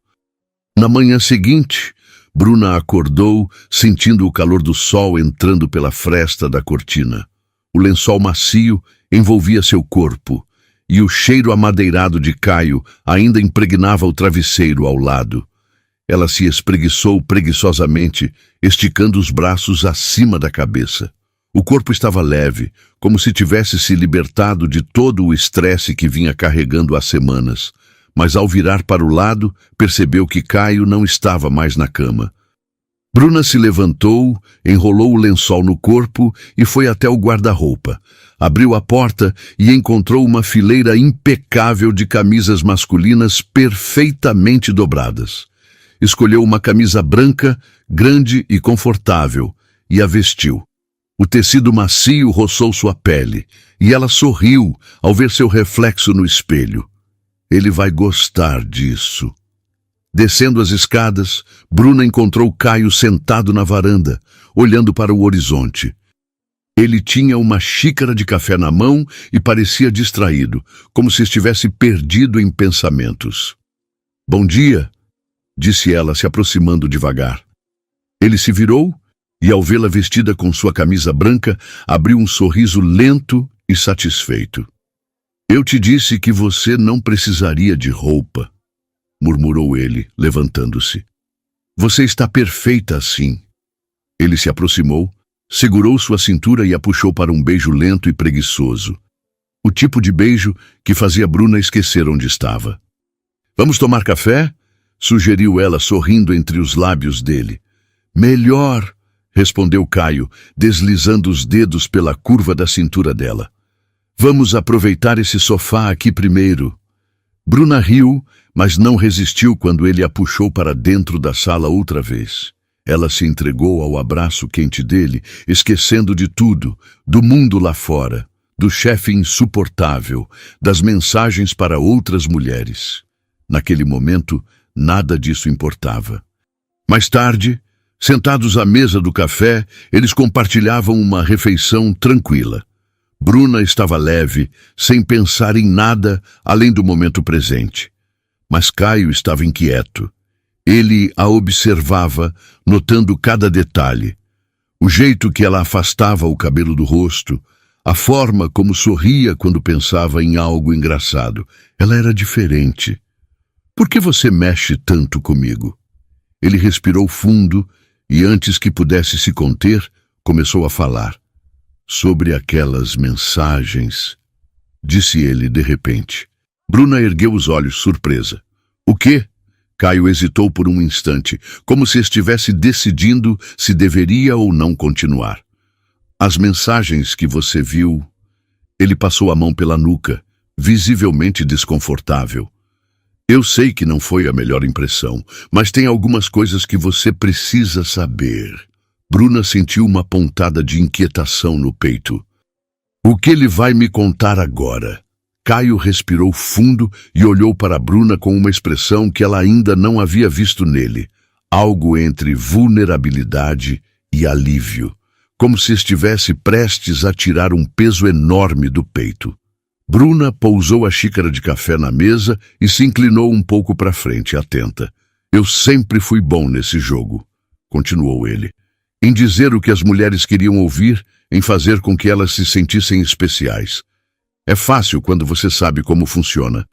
Na manhã seguinte, Bruna acordou, sentindo o calor do sol entrando pela fresta da cortina. O lençol macio envolvia seu corpo, e o cheiro amadeirado de Caio ainda impregnava o travesseiro ao lado. Ela se espreguiçou preguiçosamente, esticando os braços acima da cabeça. O corpo estava leve, como se tivesse se libertado de todo o estresse que vinha carregando há semanas. Mas ao virar para o lado, percebeu que Caio não estava mais na cama. Bruna se levantou, enrolou o lençol no corpo e foi até o guarda-roupa. Abriu a porta e encontrou uma fileira impecável de camisas masculinas perfeitamente dobradas. Escolheu uma camisa branca, grande e confortável, e a vestiu. O tecido macio roçou sua pele, e ela sorriu ao ver seu reflexo no espelho. Ele vai gostar disso. Descendo as escadas, Bruna encontrou Caio sentado na varanda, olhando para o horizonte. Ele tinha uma xícara de café na mão e parecia distraído, como se estivesse perdido em pensamentos. "Bom dia", disse ela, se aproximando devagar. Ele se virou e, ao vê-la vestida com sua camisa branca, abriu um sorriso lento e satisfeito. "Eu te disse que você não precisaria de roupa", murmurou ele, levantando-se. "Você está perfeita assim." Ele se aproximou, segurou sua cintura e a puxou para um beijo lento e preguiçoso. O tipo de beijo que fazia Bruna esquecer onde estava. "Vamos tomar café?", sugeriu ela, sorrindo entre os lábios dele. "Melhor", respondeu Caio, deslizando os dedos pela curva da cintura dela. "Vamos aproveitar esse sofá aqui primeiro." Bruna riu, mas não resistiu quando ele a puxou para dentro da sala outra vez. Ela se entregou ao abraço quente dele, esquecendo de tudo, do mundo lá fora, do chefe insuportável, das mensagens para outras mulheres. Naquele momento, nada disso importava. Mais tarde, sentados à mesa do café, eles compartilhavam uma refeição tranquila. Bruna estava leve, sem pensar em nada além do momento presente. Mas Caio estava inquieto. Ele a observava, notando cada detalhe. O jeito que ela afastava o cabelo do rosto, a forma como sorria quando pensava em algo engraçado. Ela era diferente. "Por que você mexe tanto comigo?" Ele respirou fundo e, antes que pudesse se conter, começou a falar. "Sobre aquelas mensagens", disse ele de repente. Bruna ergueu os olhos, surpresa. "O quê?" Caio hesitou por um instante, como se estivesse decidindo se deveria ou não continuar. "As mensagens que você viu." Ele passou a mão pela nuca, visivelmente desconfortável. "Eu sei que não foi a melhor impressão, mas tem algumas coisas que você precisa saber." Bruna sentiu uma pontada de inquietação no peito. "O que ele vai me contar agora?" Caio respirou fundo e olhou para Bruna com uma expressão que ela ainda não havia visto nele. Algo entre vulnerabilidade e alívio, como se estivesse prestes a tirar um peso enorme do peito. Bruna pousou a xícara de café na mesa e se inclinou um pouco para frente, atenta. "Eu sempre fui bom nesse jogo", continuou ele, "em dizer o que as mulheres queriam ouvir, em fazer com que elas se sentissem especiais. É fácil quando você sabe como funciona."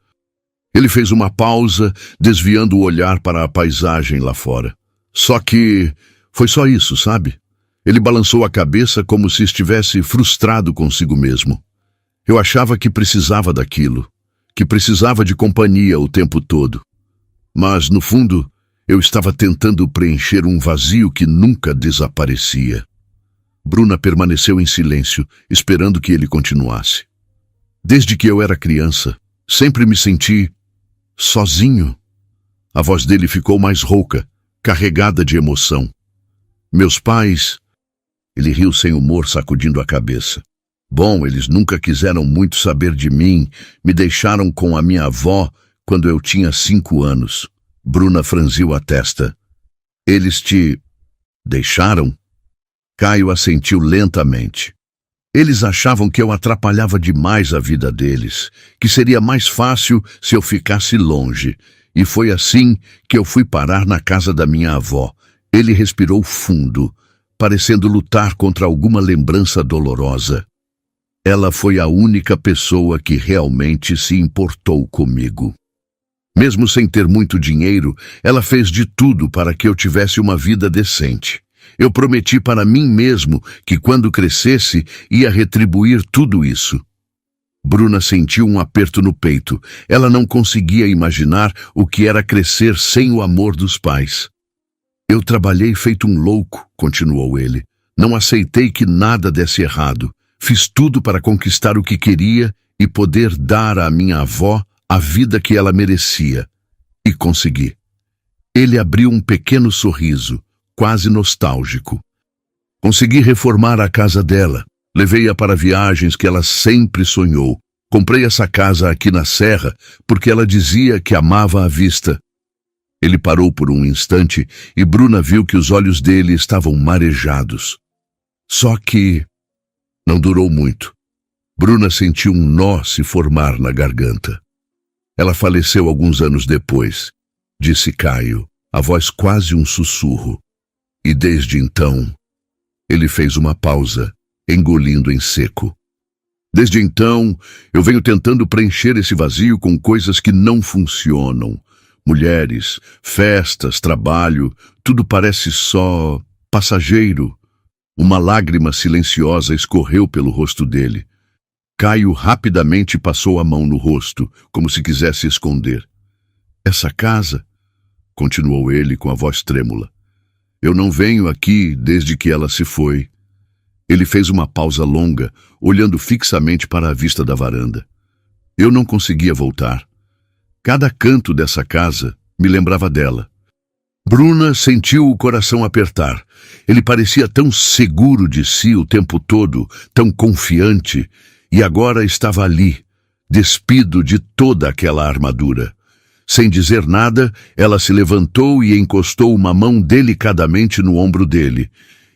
Ele fez uma pausa, desviando o olhar para a paisagem lá fora. "Só que foi só isso, sabe? Ele balançou a cabeça como se estivesse frustrado consigo mesmo. Eu achava que precisava daquilo, que precisava de companhia o tempo todo. Mas, no fundo, eu estava tentando preencher um vazio que nunca desaparecia. Bruna permaneceu em silêncio, esperando que ele continuasse. Desde que eu era criança, sempre me senti sozinho. A voz dele ficou mais rouca, carregada de emoção. Meus pais... Ele riu sem humor, sacudindo a cabeça. Bom, eles nunca quiseram muito saber de mim. Me deixaram com a minha avó quando eu tinha 5 anos. Bruna franziu a testa. Eles te deixaram? Caio assentiu lentamente. Eles achavam que eu atrapalhava demais a vida deles, que seria mais fácil se eu ficasse longe. E foi assim que eu fui parar na casa da minha avó. Ele respirou fundo, parecendo lutar contra alguma lembrança dolorosa. Ela foi a única pessoa que realmente se importou comigo. Mesmo sem ter muito dinheiro, ela fez de tudo para que eu tivesse uma vida decente. Eu prometi para mim mesmo que quando crescesse ia retribuir tudo isso. Bruna sentiu um aperto no peito. Ela não conseguia imaginar o que era crescer sem o amor dos pais. Eu trabalhei feito um louco, continuou ele. Não aceitei que nada desse errado. Fiz tudo para conquistar o que queria e poder dar à minha avó a vida que ela merecia. E consegui. Ele abriu um pequeno sorriso, quase nostálgico. Consegui reformar a casa dela. Levei-a para viagens que ela sempre sonhou. Comprei essa casa aqui na serra porque ela dizia que amava a vista. Ele parou por um instante e Bruna viu que os olhos dele estavam marejados. Só que não durou muito. Bruna sentiu um nó se formar na garganta. Ela faleceu alguns anos depois, disse Caio, a voz quase um sussurro. E desde então, ele fez uma pausa, engolindo em seco. Desde então, eu venho tentando preencher esse vazio com coisas que não funcionam. Mulheres, festas, trabalho, tudo parece só passageiro. Uma lágrima silenciosa escorreu pelo rosto dele. Caio rapidamente passou a mão no rosto, como se quisesse esconder. Essa casa, continuou ele com a voz trêmula. Eu não venho aqui desde que ela se foi. Ele fez uma pausa longa, olhando fixamente para a vista da varanda. Eu não conseguia voltar. Cada canto dessa casa me lembrava dela. Bruna sentiu o coração apertar. Ele parecia tão seguro de si o tempo todo, tão confiante, e agora estava ali, despido de toda aquela armadura. Sem dizer nada, ela se levantou e encostou uma mão delicadamente no ombro dele.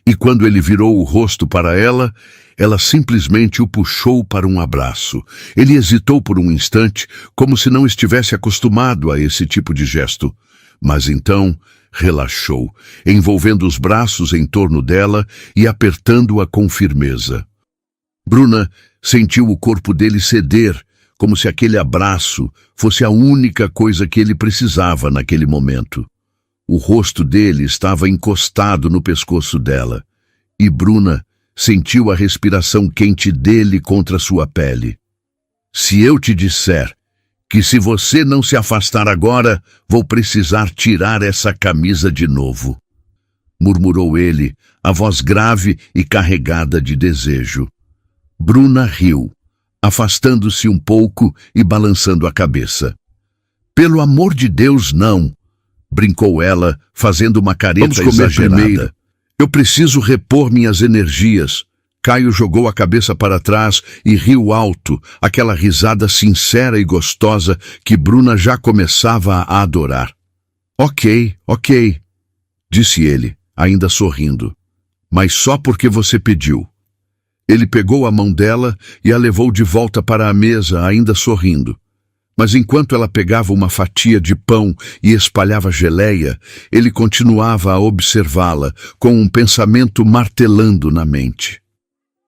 E quando ele virou o rosto para ela, ela simplesmente o puxou para um abraço. Ele hesitou por um instante, como se não estivesse acostumado a esse tipo de gesto. Mas então relaxou, envolvendo os braços em torno dela e apertando-a com firmeza. Bruna sentiu o corpo dele ceder, como se aquele abraço fosse a única coisa que ele precisava naquele momento. O rosto dele estava encostado no pescoço dela, e Bruna sentiu a respiração quente dele contra sua pele. Se eu te disser que se você não se afastar agora, vou precisar tirar essa camisa de novo, murmurou ele, a voz grave e carregada de desejo. Bruna riu, afastando-se um pouco e balançando a cabeça. Pelo amor de Deus, não! Brincou ela, fazendo uma careta exagerada. Primeiro. Eu preciso repor minhas energias. Caio jogou a cabeça para trás e riu alto, aquela risada sincera e gostosa que Bruna já começava a adorar. Ok, disse ele, ainda sorrindo. Mas só porque você pediu. Ele pegou a mão dela e a levou de volta para a mesa, ainda sorrindo. Mas enquanto ela pegava uma fatia de pão e espalhava geleia, ele continuava a observá-la, com um pensamento martelando na mente.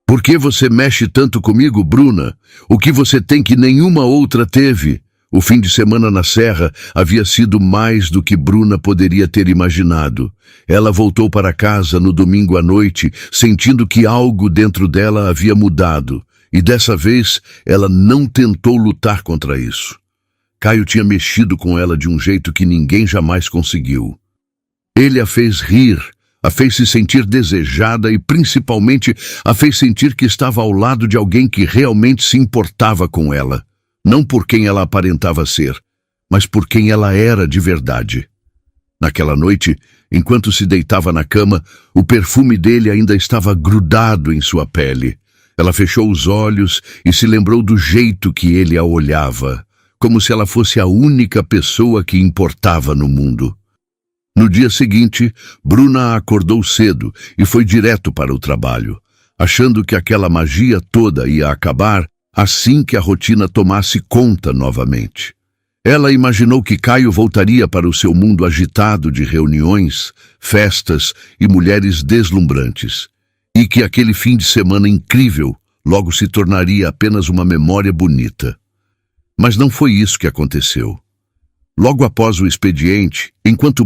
Por que você mexe tanto comigo, Bruna? O que você tem que nenhuma outra teve? O fim de semana na serra havia sido mais do que Bruna poderia ter imaginado. Ela voltou para casa no domingo à noite, sentindo que algo dentro dela havia mudado, e dessa vez ela não tentou lutar contra isso. Caio tinha mexido com ela de um jeito que ninguém jamais conseguiu. Ele a fez rir, a fez se sentir desejada e, principalmente, a fez sentir que estava ao lado de alguém que realmente se importava com ela. Não por quem ela aparentava ser, mas por quem ela era de verdade. Naquela noite, enquanto se deitava na cama, o perfume dele ainda estava grudado em sua pele. Ela fechou os olhos e se lembrou do jeito que ele a olhava, como se ela fosse a única pessoa que importava no mundo. No dia seguinte, Bruna acordou cedo e foi direto para o trabalho, achando que aquela magia toda ia acabar assim que a rotina tomasse conta novamente. Ela imaginou que Caio voltaria para o seu mundo agitado de reuniões, festas e mulheres deslumbrantes, e que aquele fim de semana incrível logo se tornaria apenas uma memória bonita. Mas não foi isso que aconteceu. Logo após o expediente, enquanto Bruna